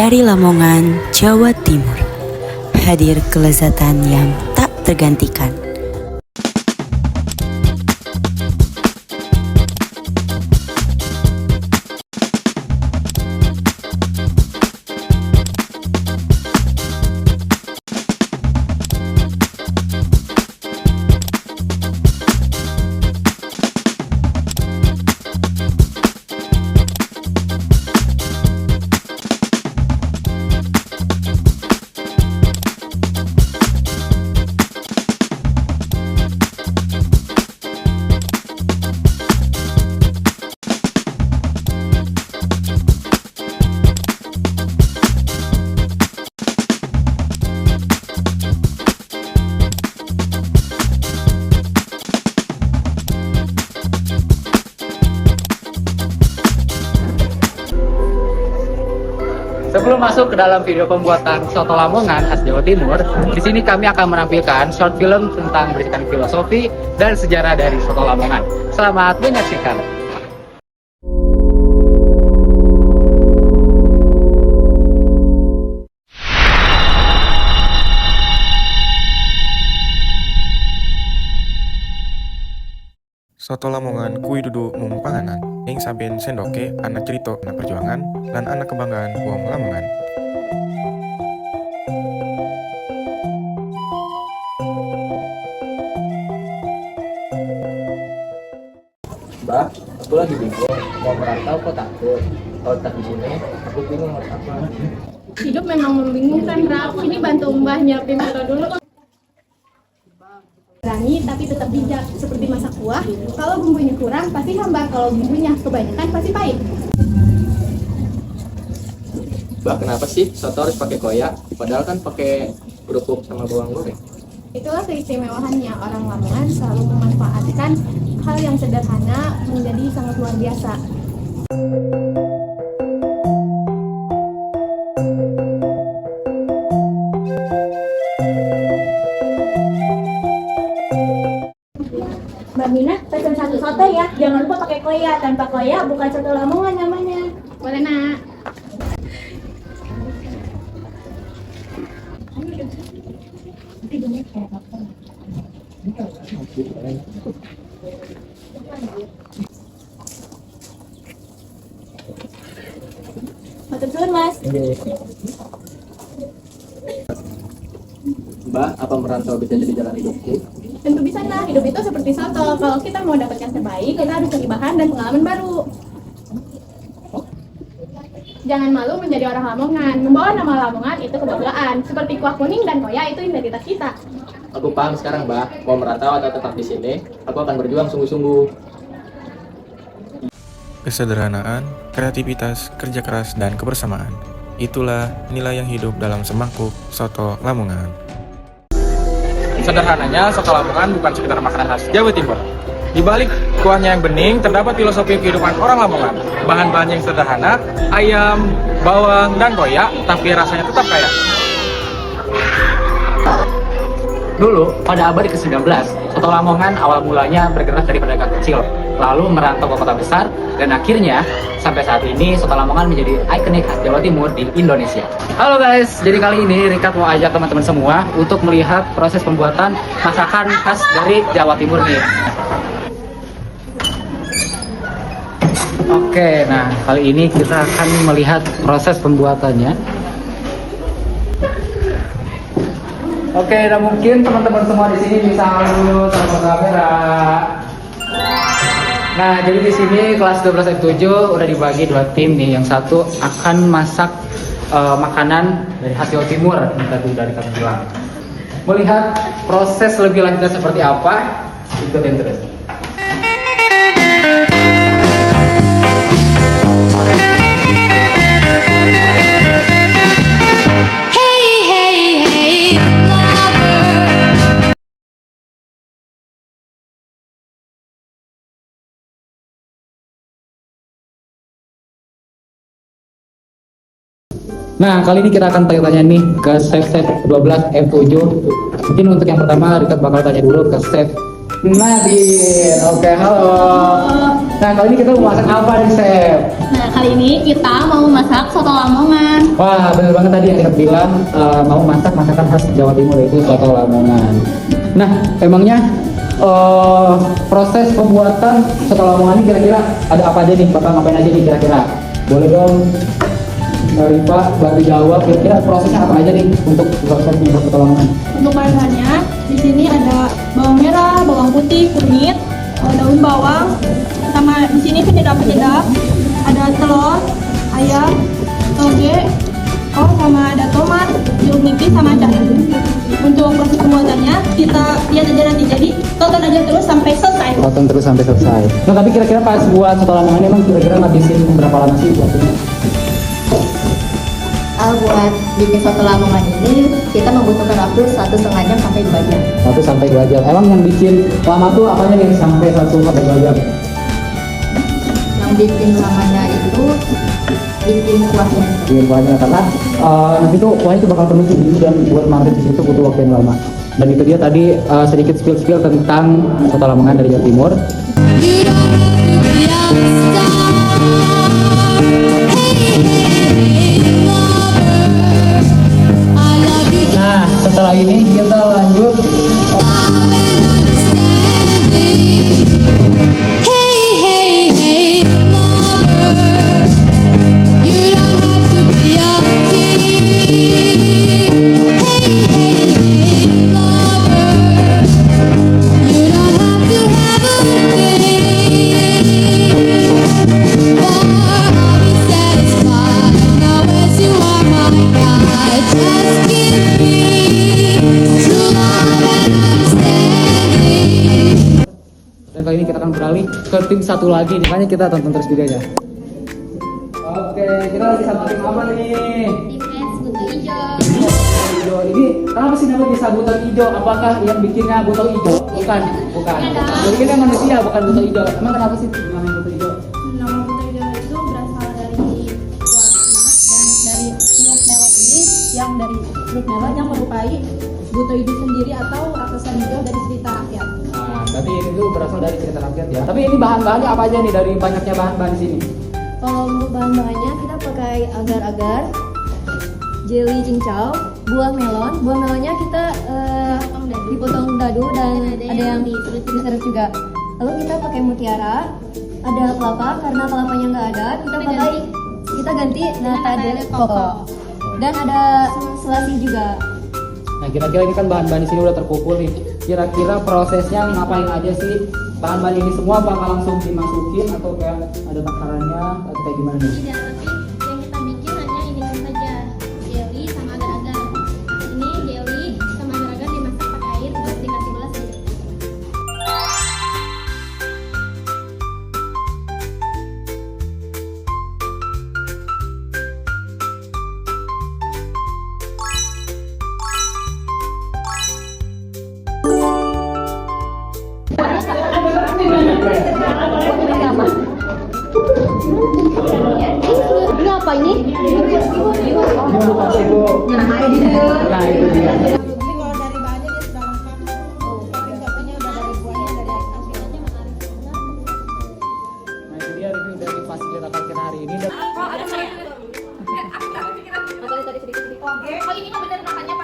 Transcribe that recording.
Dari Lamongan, Jawa Timur, hadir kelezatan yang tak tergantikan. Sebelum masuk ke dalam video pembuatan soto Lamongan khas Jawa Timur, di sini kami akan menampilkan short film tentang berisikan filosofi dan sejarah dari soto Lamongan. Selamat menyaksikan. Soto Lamongan kui dudu mumpanganan ing saben sendoke anak cerita anak perjuangan lan anak kebanggaan wong Lamongan. Mbak, aku lagi bingung mau merantau kok takut. Kalau tak di sini, aku bingung harus apa. Hidup memang membingungkan, Raf. Ini bantu Mbah nyiapin foto dulu. Berani tapi tetap bijak, seperti masak kuah. Kalau bumbunya kurang, pasti hambar. Kalau bumbunya kebanyakan, pasti pahit. Mbak, kenapa sih soto harus pakai koyak? Padahal kan pakai kerupuk sama bawang goreng. Itulah keistimewaannya, orang Lamongan selalu memanfaatkan hal yang sederhana menjadi sangat luar biasa. Mbak Mina, pesen satu soto ya. Jangan lupa pakai koya. Tanpa koya bukan soto Lamongan namanya. Boleh, Nak. Matur suwun, Mas. Mbak, apa merantau bisa jadi jalan hidupku? Tentu bisa, Nak. Hidup itu seperti soto. Kalau kita mau dapat yang terbaik, kita harus cari bahan dan pengalaman baru. Jangan malu menjadi orang Lamongan. Membawa nama Lamongan itu kebanggaan. Seperti kuah kuning dan koya itu identitas kita. Aku paham sekarang, Mbak. Mau merantau atau tetap di sini, aku akan berjuang sungguh-sungguh. Kesederhanaan, kreativitas, kerja keras, dan kebersamaan. Itulah nilai yang hidup dalam semangkuk soto Lamongan. Sederhananya, soto Lamongan bukan sekedar makanan khas Jawa Timur. Di balik kuahnya yang bening, terdapat filosofi kehidupan orang Lamongan. Bahan-bahan yang sederhana, ayam, bawang, dan koyak, tapi rasanya tetap kaya. Dulu, pada abad ke-19, soto Lamongan awal mulanya bergerak dari pedagang kecil, lalu merantau ke kota besar, dan akhirnya sampai saat ini soto Lamongan menjadi ikonik khas Jawa Timur di Indonesia. Halo guys, jadi kali ini Rika mau ajak teman-teman semua untuk melihat proses pembuatan masakan khas dari Jawa Timur nih. Oke, nah kali ini kita akan melihat proses pembuatannya. Oke, nah mungkin teman-teman semua di sini bisa halo sama kamera. Nah, jadi di sini kelas 12 F7 udah dibagi dua tim nih. Yang satu akan masak makanan dari khas Jawa Timur, yang tadi dari kami bilang. Melihat proses lebih lanjutnya seperti apa, ikutin terus. Nah, kali ini kita akan tanya-tanya nih ke chef 12 F7. Mungkin untuk yang pertama, Rika bakal tanya dulu ke chef Nadine. Oke, halo. Nah, kali ini kita mau masak apa nih, chef? Nah, kali ini kita mau masak soto Lamongan. Wah, benar banget tadi yang kita bilang mau masak masakan khas Jawa Timur yaitu soto Lamongan. Nah, emangnya proses pembuatan soto Lamongan ini kira-kira ada apa aja nih? Bapak ngapain aja nih kira-kira? Boleh dong dari Pak bantu jawab kira-kira prosesnya apa aja nih untuk proses membuat soto Lamongan? Untuk bahan-bahannya di sini ada bawang merah, bawang putih, kunyit, daun bawang, sama di sini penyedap-penyedap, ada telur, ayam, toge, sama ada tomat, jeruk nipis sama cabai. Untuk proses pembuatannya kita lihat aja nanti, jadi tonton aja terus sampai selesai. Tonton terus sampai selesai. Nah, tapi kira-kira pas buat soto Lamongan emang kira-kira ngabisin berapa lama sih waktunya? Buat bikin soto Lamongan ini kita membutuhkan waktu 1,5 jam sampai 2 jam. 1 sampai 2 jam. Emang yang bikin lama tuh apanya nih sampai 1 sampai 2 jam? Yang bikin lamanya itu bikin kuahnya. Bikin kuahnya karena nanti tuh kuahnya itu bakal penuh dulu dan buat marinasi di situ butuh waktu yang lama. Dan itu dia tadi sedikit spill tentang soto Lamongan dari Jawa Timur. Nah, setelah ini kita lanjut. Dan kali ini kita akan beralih ke tim satu lagi, makanya kita tonton terus videonya. Oke, kita lagi sama tim apa nih? Tim es butuh hijau. Hijau. Ini kenapa sih namanya bisa buto hijau? Apakah yang bikinnya buto hijau? Bukan. Jadi kita manusia bukan buto hijau. Emang kenapa sih namanya buto hijau? Nama buto hijau itu berasal dari warna dan dari sirup melon ini, yang dari sirup melon yang merupai buto hijau sendiri atau raksasa hijau dari cerita rakyat. Nah, berarti ini tuh berasal dari cerita rakyat ya. Tapi ini bahan-bahannya apa aja nih dari banyaknya bahan-bahan di sini? Kalau untuk bahan-bahannya kita pakai agar-agar, jelly cincau, buah melon. Buah melonnya kita dipotong dadu dan ada yang diserut juga. Lalu kita pakai mutiara, ada kelapa karena kelapanya nggak ada, kita ganti nata de coco. Dan ada selasi juga. Nah, kira-kira ini kan bahan-bahan di sini udah terkumpul nih. Kira-kira prosesnya ngapain aja sih? Bahan-bahan ini semua bakal langsung dimasukin atau kayak ada takarannya atau kayak gimana nih? Tidak, tapi yang kita bikin hanya ini saja, jelly sama agar-agar. Ini jelly sama agar-agar dimasak pakai air terus dikasih gelas aja. Ini apa ini? Nah, itu dia. Ini kalau dari bahannya dia sudah lengkap. Tapi contohnya udah dari buahnya, dari hasilnya. Nah, itu dia review dari fasilitas kita hari ini. Oh, ini bener makannya